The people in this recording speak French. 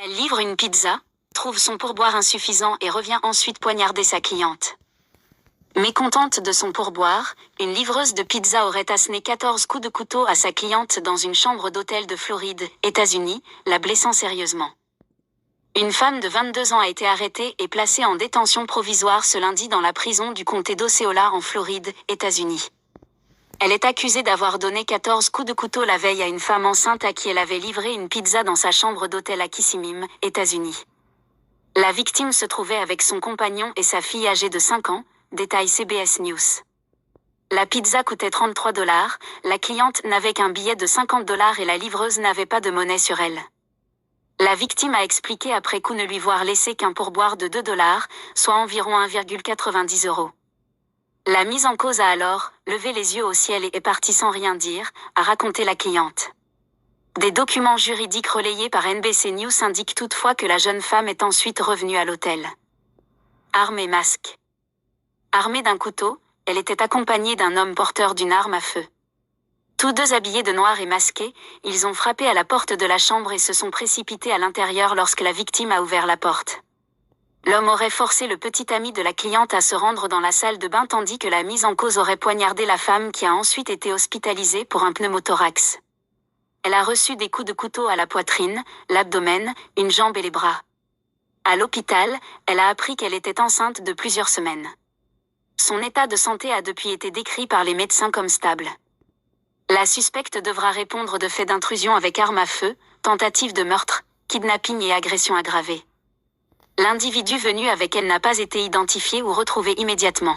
Elle livre une pizza, trouve son pourboire insuffisant et revient ensuite poignarder sa cliente. Mécontente de son pourboire, une livreuse de pizza aurait asséné 14 coups de couteau à sa cliente dans une chambre d'hôtel de Floride, États-Unis, la blessant sérieusement. Une femme de 22 ans a été arrêtée et placée en détention provisoire ce lundi dans la prison du comté d'Osceola en Floride, États-Unis. Elle est accusée d'avoir donné 14 coups de couteau la veille à une femme enceinte à qui elle avait livré une pizza dans sa chambre d'hôtel à Kissimmee, États-Unis. La victime se trouvait avec son compagnon et sa fille âgée de 5 ans, détaille CBS News. La pizza coûtait 33 $, la cliente n'avait qu'un billet de 50 $ et la livreuse n'avait pas de monnaie sur elle. La victime a expliqué après coup ne lui voir laisser qu'un pourboire de 2 $, soit environ 1,90 €. La mise en cause a alors levé les yeux au ciel et est partie sans rien dire, a raconté la cliente. Des documents juridiques relayés par NBC News indiquent toutefois que la jeune femme est ensuite revenue à l'hôtel. Arme et masque. Armée d'un couteau, elle était accompagnée d'un homme porteur d'une arme à feu. Tous deux habillés de noir et masqués, ils ont frappé à la porte de la chambre et se sont précipités à l'intérieur lorsque la victime a ouvert la porte. L'homme aurait forcé le petit ami de la cliente à se rendre dans la salle de bain tandis que la mise en cause aurait poignardé la femme qui a ensuite été hospitalisée pour un pneumothorax. Elle a reçu des coups de couteau à la poitrine, l'abdomen, une jambe et les bras. À l'hôpital, elle a appris qu'elle était enceinte de plusieurs semaines. Son état de santé a depuis été décrit par les médecins comme stable. La suspecte devra répondre de faits d'intrusion avec arme à feu, tentative de meurtre, kidnapping et agression aggravée. L'individu venu avec elle n'a pas été identifié ou retrouvé immédiatement.